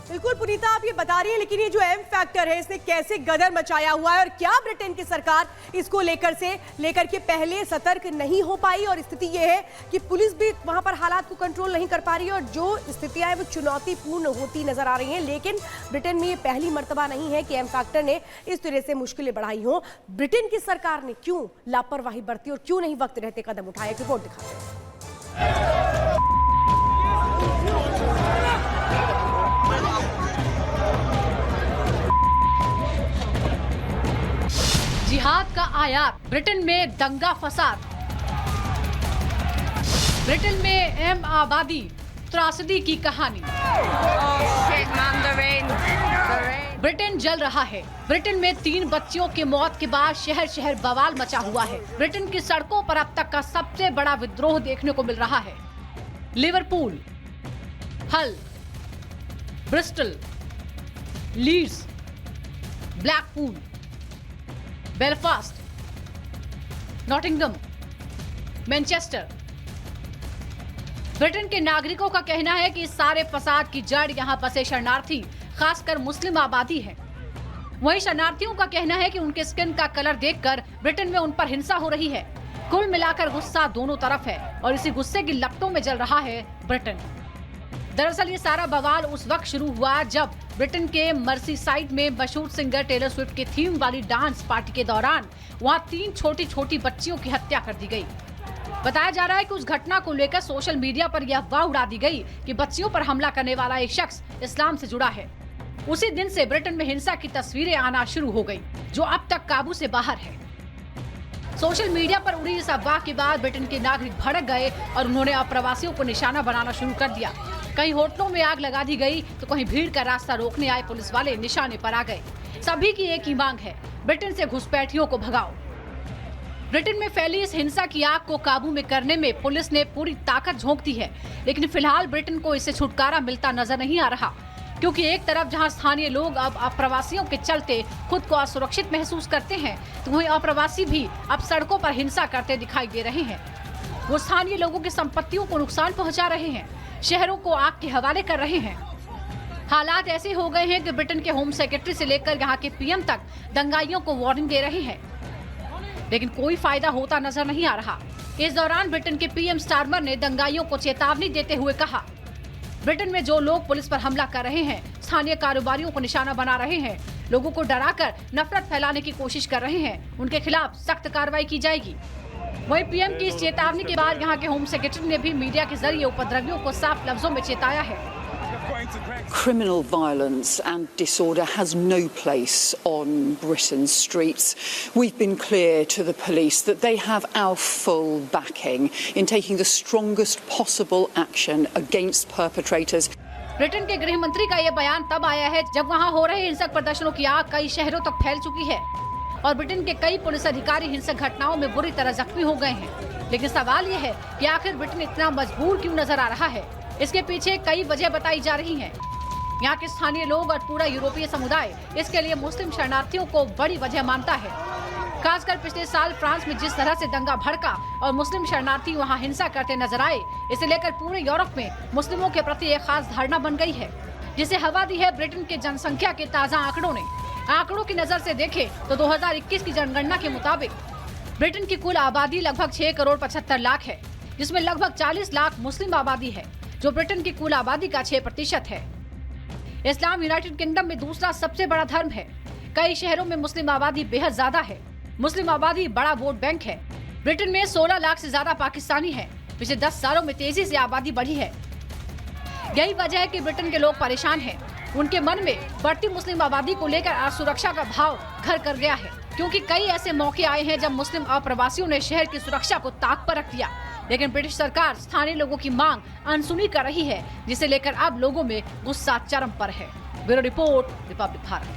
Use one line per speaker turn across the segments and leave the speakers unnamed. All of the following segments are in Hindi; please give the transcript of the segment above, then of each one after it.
बिल्कुल पुनीता, आप ये बता रही हैं, लेकिन ये जो एम फैक्टर है इसने कैसे गदर मचाया हुआ है और क्या ब्रिटेन की सरकार इसको लेकर के पहले सतर्क नहीं हो पाई? और स्थिति ये है कि पुलिस भी वहां पर हालात को कंट्रोल नहीं कर पा रही है और जो स्थितियां हैं वो चुनौतीपूर्ण होती नजर आ रही हैं। लेकिन ब्रिटेन में ये पहली मर्तबा नहीं है कि एम फैक्टर ने इस तरह से मुश्किलें बढ़ाई हों। ब्रिटेन की सरकार ने क्यों लापरवाही बरती और क्यों नहीं वक्त रहते कदम उठाए? एक रिपोर्ट दिखाते हैं।
जिहाद का आयात, ब्रिटेन में दंगा फसाद, ब्रिटेन में एम आबादी त्रासदी की कहानी। ब्रिटेन जल रहा है। ब्रिटेन में 3 बच्चियों की मौत के बाद शहर शहर बवाल मचा हुआ है। ब्रिटेन की सड़कों पर अब तक का सबसे बड़ा विद्रोह देखने को मिल रहा है। Liverpool, Hull, Bristol, Leeds, Blackpool, Belfast, Nottingham, Manchester. Britain के नागरिकों का कहना है कि इस सारे फसाद की जड़ यहाँ बसे शरणार्थी, खासकर मुस्लिम आबादी है। वहीं शरणार्थियों का कहना है कि उनके स्किन का कलर देखकर ब्रिटेन में उन पर हिंसा हो रही है। कुल मिलाकर गुस्सा दोनों तरफ है और इसी गुस्से की लपटों में जल रहा है ब्रिटेन। दरअसल ये सारा बवाल उस वक्त शुरू हुआ जब ब्रिटेन के मर्सीसाइड में मशहूर सिंगर टेलर स्विफ्ट की थीम वाली डांस पार्टी के दौरान वहां 3 छोटी छोटी बच्चियों की हत्या कर दी गई। बताया जा रहा है कि उस घटना को लेकर सोशल मीडिया पर यह अफवाह उड़ा दी गई कि बच्चियों पर हमला करने वाला एक शख्स इस्लाम से जुड़ा है। उसी दिन से ब्रिटेन में हिंसा की तस्वीरें आना शुरू हो गई, जो अब तक काबू से बाहर है। सोशल मीडिया पर उड़ी इस अफवाह के बाद ब्रिटेन के नागरिक भड़क गए और उन्होंने अप्रवासियों को निशाना बनाना शुरू कर दिया। कहीं होटलों में आग लगा दी गई तो कहीं भीड़ का रास्ता रोकने आए पुलिस वाले निशाने पर आ गए। सभी की एक ही मांग है, ब्रिटेन से घुसपैठियों को भगाओ। ब्रिटेन में फैली इस हिंसा की आग को काबू में करने में पुलिस ने पूरी ताकत झोंक दी है, लेकिन फिलहाल ब्रिटेन को इससे छुटकारा मिलता नजर नहीं आ रहा, क्योंकि एक तरफ जहां स्थानीय लोग अब अप्रवासियों के चलते खुद को असुरक्षित महसूस करते हैं, तो वहीं अप्रवासी भी अब सड़कों पर हिंसा करते दिखाई दे रहे हैं। वो स्थानीय लोगों की संपत्तियों को नुकसान पहुंचा रहे हैं, शहरों को आग के हवाले कर रहे हैं। हालात ऐसे हो गए हैं कि ब्रिटेन के होम सेक्रेटरी से लेकर यहाँ के पीएम तक दंगाइयों को वार्निंग दे रहे हैं, लेकिन कोई फायदा होता नजर नहीं आ रहा। इस दौरान ब्रिटेन के पीएम स्टारमर ने दंगाइयों को चेतावनी देते हुए कहा, ब्रिटेन में जो लोग पुलिस पर हमला कर रहे हैं, स्थानीय कारोबारियों को निशाना बना रहे हैं, लोगों को डराकर नफरत फैलाने की कोशिश कर रहे हैं, उनके खिलाफ सख्त कार्रवाई की जाएगी। वहीं पीएम की इस चेतावनी के बाद यहाँ के होम सेक्रेटरी ने भी मीडिया के जरिए उपद्रवियों को साफ लफ्जों में चेताया है।
Criminal violence and disorder has no place on Britain's streets. We've been clear to the police that they have our full backing in taking the strongest possible action against perpetrators.
Britain के गृह मंत्री का ये बयान तब आया है जब वहाँ हो रहे हिंसक प्रदर्शनों की आग कई शहरों तक फैल चुकी है और ब्रिटेन के कई पुलिस अधिकारी हिंसक घटनाओं में बुरी तरह जख्मी हो गए हैं। लेकिन सवाल ये है कि आखिर ब्रिटेन इतना मजबूर क्यों नजर आ रहा है? इसके पीछे कई वजह बताई जा रही हैं। यहाँ के स्थानीय लोग और पूरा यूरोपीय समुदाय इसके लिए मुस्लिम शरणार्थियों को बड़ी वजह मानता है। खासकर पिछले साल फ्रांस में जिस तरह से दंगा भड़का और मुस्लिम शरणार्थी वहाँ हिंसा करते नजर आए, इसे लेकर पूरे यूरोप में मुस्लिमों के प्रति एक खास धारणा बन गई है, जिसे हवा दी है ब्रिटेन के जनसंख्या के ताजा आंकड़ों ने। आंकड़ों की नजर से देखें तो 2021 की जनगणना के मुताबिक ब्रिटेन की कुल आबादी लगभग 6 करोड़ 75 लाख है, जिसमें लगभग 40 लाख मुस्लिम आबादी है, जो ब्रिटेन की कुल आबादी का 6% है। इस्लाम यूनाइटेड किंगडम में दूसरा सबसे बड़ा धर्म है। कई शहरों में मुस्लिम आबादी बेहद ज्यादा है। मुस्लिम आबादी बड़ा वोट बैंक है। ब्रिटेन में 16 लाख से ज्यादा पाकिस्तानी है। पिछले 10 सालों में तेजी से आबादी बढ़ी है। यही वजह है कि ब्रिटेन के लोग परेशान हैं। उनके मन में बढ़ती मुस्लिम आबादी को लेकर असुरक्षा का भाव घर कर गया है, क्योंकि कई ऐसे मौके आए हैं जब मुस्लिम अप्रवासियों ने शहर की सुरक्षा को ताक पर रख दिया, लेकिन ब्रिटिश सरकार स्थानीय लोगों की मांग अनसुनी कर रही है, जिसे लेकर अब लोगों में गुस्सा चरम पर है। Bureau report, Republic Bharat.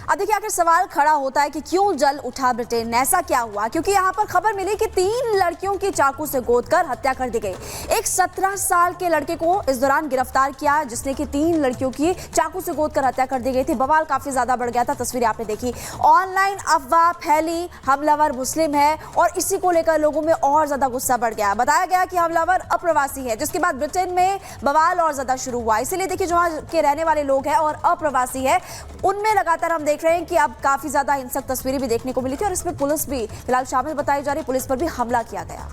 अब देखिए आखिर सवाल खड़ा होता है कि क्यों जल उठा ब्रिटेन, ऐसा क्या हुआ? क्योंकि यहाँ पर खबर मिली कि 3 लड़कियों की चाकू से गोदकर हत्या कर दी गई। एक 17 साल के लड़के को इस दौरान गिरफ्तार किया जिसने कि 3 लड़कियों की चाकू से गोदकर हत्या कर दी गई थी। बवाल काफी ज्यादा बढ़ गया था, तस्वीरें आपने देखी। ऑनलाइन अफवाह फैली, हमलावर मुस्लिम है और इसी को लेकर लोगों में और ज्यादा गुस्सा बढ़ गया। बताया गया कि हमलावर अप्रवासी है, जिसके बाद ब्रिटेन में बवाल और ज्यादा शुरू हुआ। इसीलिए देखिए जो वहां के रहने वाले लोग हैं और अप्रवासी है, उनमें लगातार हम देख रहे हैं कि अब काफी ज्यादा हिंसक तस्वीरें भी देखने को मिली थी और इसमें पुलिस भी फिलहाल शामिल बताई जा रही है। पुलिस पर भी हमला किया गया।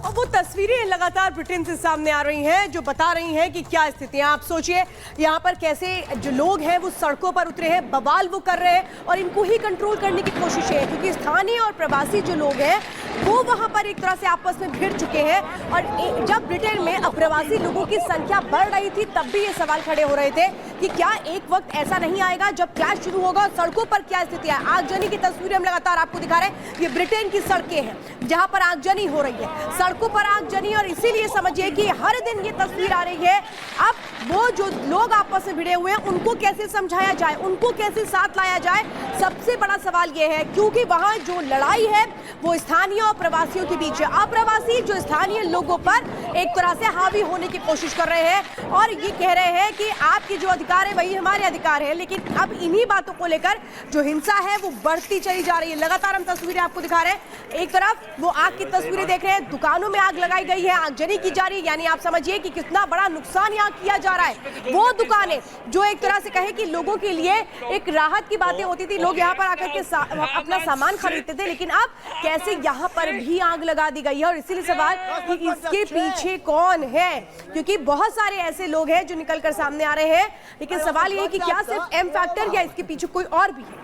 और वो तस्वीरें लगातार ब्रिटेन से सामने आ रही हैं जो बता रही हैं कि क्या स्थितियां। आप सोचिए यहाँ पर कैसे जो लोग हैं वो सड़कों पर उतरे हैं, बवाल वो कर रहे हैं और इनको ही कंट्रोल करने की कोशिश है, क्योंकि स्थानीय और प्रवासी जो लोग हैं वो वहां पर एक तरह से आपस में भिड़ चुके हैं। और जब ब्रिटेन में अप्रवासी लोगों की संख्या बढ़ रही थी तब भी ये सवाल खड़े हो रहे थे कि क्या एक वक्त ऐसा नहीं आएगा जब क्लैश शुरू होगा और सड़कों पर क्या स्थिति है। आगजनी की तस्वीरें हम लगातार आपको दिखा रहे हैं। ये ब्रिटेन की सड़कें हैं जहां पर आगजनी हो रही है, सड़कों पर आगजनी, और इसीलिए समझिए कि हर दिन ये तस्वीर आ रही है। अब वो जो लोग आपस में भिड़े हुए हैं उनको कैसे समझाया जाए, उनको कैसे साथ लाया जाए, सबसे बड़ा सवाल ये है, क्योंकि वहां जो लड़ाई है वो स्थानीय और प्रवासियों के बीच है। अप्रवासी जो स्थानीय लोगों पर एक तरह से हावी होने की कोशिश कर रहे हैं और ये कह रहे हैं कि आपके जो अधिकार है वही हमारे अधिकार है। लेकिन अब इन्हीं बातों को लेकर जो हिंसा है वो बढ़ती चली जा रही है। लगातार हम तस्वीरें आपको दिखा रहे हैं। एक तरफ वो आग की तस्वीरें देख रहे हैं, दुकानों में आग लगाई गई है, आगजनी की जा रही है, यानी आप समझिए कि कितना बड़ा नुकसान यहाँ किया जा रहा है। वो दुकानें जो एक तरह से कहे कि लोगों के लिए एक राहत की बातें होती थी, लोग यहाँ पर आकर के अपना सामान खरीदते थे, लेकिन अब कैसे यहाँ पर भी आग लगा दी गई है। और इसीलिए सवाल कि इसके पीछे कौन है, क्योंकि बहुत सारे ऐसे लोग हैं जो निकलकर सामने आ रहे हैं, लेकिन सवाल ये है कि क्या सिर्फ एम फैक्टर या इसके पीछे कोई और भी है।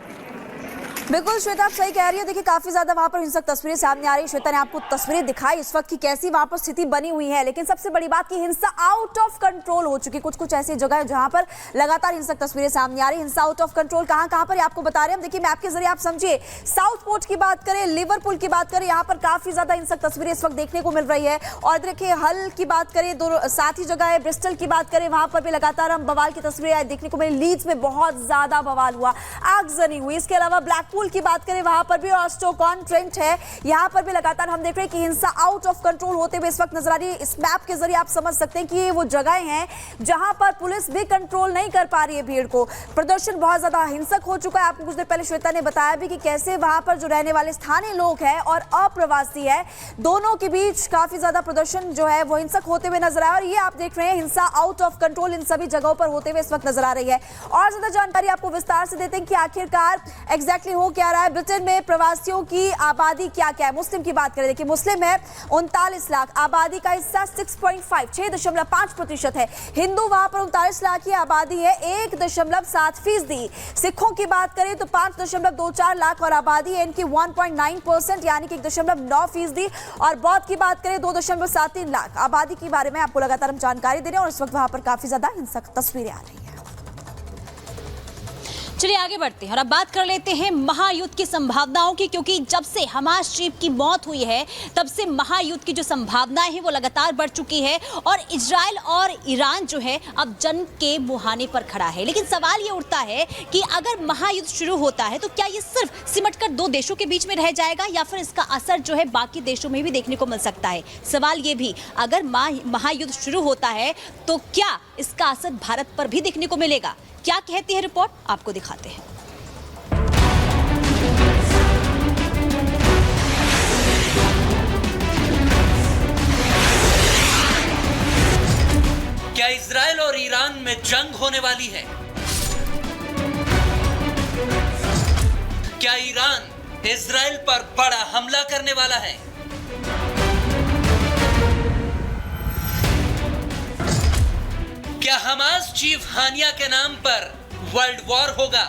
बिल्कुल श्वेता, आप सही कह रही है। देखिए काफी ज्यादा वहां पर हिंसक तस्वीरें सामने आ रही है। श्वेता ने आपको तस्वीरें दिखाई इस वक्त की कैसी वहां पर स्थिति बनी हुई है, लेकिन सबसे बड़ी बात की हिंसा आउट ऑफ कंट्रोल हो चुकी। कुछ ऐसी जगह है जहां पर लगातार हिंसक तस्वीरें सामने आ रही है। हिंसा आउट ऑफ कंट्रोल कहां पर आपको बता रहे हैं हम। देखिए मैप के जरिए आप समझिए, साउथपोर्ट की बात करें, लिवरपूल की बात करें, यहाँ पर काफी ज्यादा हिंसक तस्वीरें इस वक्त देखने को मिल रही है। और देखिए हल की बात करें, दो साथ ही जगह है। ब्रिस्टल की बात करें, वहां पर भी लगातार हम बवाल की तस्वीरें देखने को मिली। लीड्स में बहुत ज्यादा बवाल हुआ, आगजनी हुई। इसके अलावा ब्लैकपूल की बात करें, वहां पर भी ऑस्टो-ऑन-ट्रेंट है, यहां पर भी लगातार हम देख रहे हैं कि हिंसा आउट ऑफ कंट्रोल होते हुए इस वक्त नजर आ रही है। इस मैप के जरिए आप समझ सकते हैं कि ये वो जगहें हैं जहां पर पुलिस भी कंट्रोल नहीं कर पा रही है भीड़ को। प्रदर्शन बहुत ज्यादा हिंसक हो चुका है। आपको कुछ देर पहले श्वेता ने बताया भी कि कैसे वहां पर जो रहने वाले स्थानीय लोग हैं और अप्रवासी है, दोनों के बीच काफी ज्यादा प्रदर्शन जो है वो हिंसक होते हुए नजर आया। और ये आप देख रहे हैं हिंसा आउट ऑफ कंट्रोल इन सभी जगहों पर होते हुए इस वक्त नजर आ रही है। और ज्यादा जानकारी आपको विस्तार से देते हैं कि आखिरकार एग्जैक्टली हो क्या रहा है। ब्रिटेन में प्रवासियों की आबादी क्या है। मुस्लिम की बात करें, देखिए मुस्लिम है 39 लाख, आबादी का हिस्सा 6.5% है। हिंदू वहां पर 39 लाख की आबादी है, 1.7%। सिखों की बात करें तो 5.24 लाख और आबादी है इनकी 1.9% यानी कि 1.9%। और बौद्ध की बात करें 2.73 लाख आबादी के बारे में आपको लगातार हम जानकारी दे रहे हैं। और इस वक्त वहां पर काफी ज्यादा हिंसक तस्वीरें आ रही है।
चलिए आगे बढ़ते हैं और अब बात कर लेते हैं महायुद्ध की संभावनाओं की, क्योंकि जब से हमास चीफ की मौत हुई है तब से महायुद्ध की जो संभावनाएं हैं वो लगातार बढ़ चुकी है और इजराइल और ईरान जो है अब जंग के मुहाने पर खड़ा है। लेकिन सवाल ये उठता है कि अगर महायुद्ध शुरू होता है तो क्या ये सिर्फ सिमटकर 2 देशों के बीच में रह जाएगा या फिर इसका असर जो है बाकी देशों में भी देखने को मिल सकता है। सवाल ये भी, अगर महायुद्ध शुरू होता है तो क्या इसका असर भारत पर भी देखने को मिलेगा? क्या कहती है रिपोर्ट, आपको दिखाते हैं।
क्या इजराइल और ईरान में जंग होने वाली है? क्या ईरान इजराइल पर बड़ा हमला करने वाला है? क्या हमास चीफ हानिया के नाम पर वर्ल्ड वॉर होगा?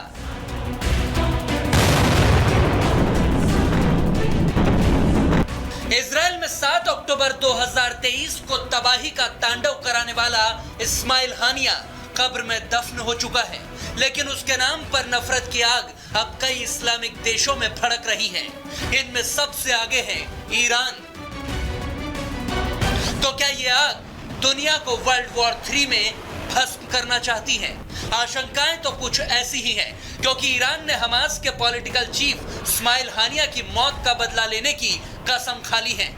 इजराइल में 7 अक्टूबर 2023 को तबाही का तांडव कराने वाला इस्माइल हानिया कब्र में दफन हो चुका है, लेकिन उसके नाम पर नफरत की आग अब कई इस्लामिक देशों में भड़क रही है। इनमें सबसे आगे है ईरान। तो क्या ये आग दुनिया को वर्ल्ड वॉर 3 में भस्म करना चाहती है। आशंकाएं तो कुछ ऐसी ही हैं, क्योंकि ईरान ने हमास के पॉलिटिकल चीफ इस्माइल हानिया की मौत का बदला लेने की कसम खा ली है।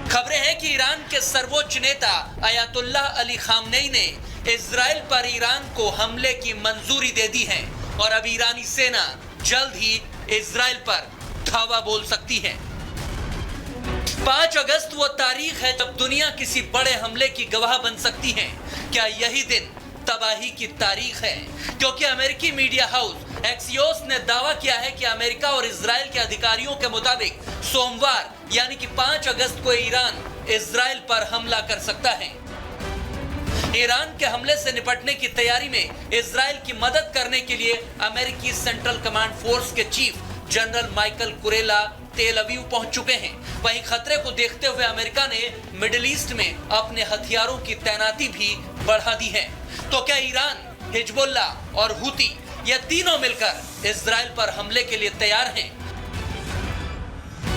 खबरें हैं कि ईरान के सर्वोच्च नेता अयातुल्लाह अली खामनेई ने इजराइल पर ईरान को हमले की मंजूरी दे दी है और अब ईरानी सेना जल्द ही इजराइल पर धावा बोल सकती है। 5 अगस्त वो तारीख है जब दुनिया किसी बड़े हमले की गवाह बन सकती है। क्या यही दिन तबाही की तारीख है? क्योंकि अमेरिकी मीडिया हाउस एक्सियोस ने दावा किया है कि अमेरिका और इजराइल के अधिकारियों के मुताबिक सोमवार यानी कि 5 अगस्त को ईरान इजराइल पर हमला कर सकता है। ईरान के हमले से निपटने की तैयारी में इजराइल की मदद करने के लिए अमेरिकी सेंट्रल कमांड फोर्स के चीफ जनरल माइकल कुरेला तेल अवीव पहुंच चुके हैं। वहीं खतरे को देखते हुए अमेरिका ने मिडिल ईस्ट में अपने हथियारों की तैनाती भी बढ़ा दी है। तो क्या ईरान, हिजबुल्लाह और हुती ये तीनों मिलकर इजराइल पर हमले के लिए तैयार हैं?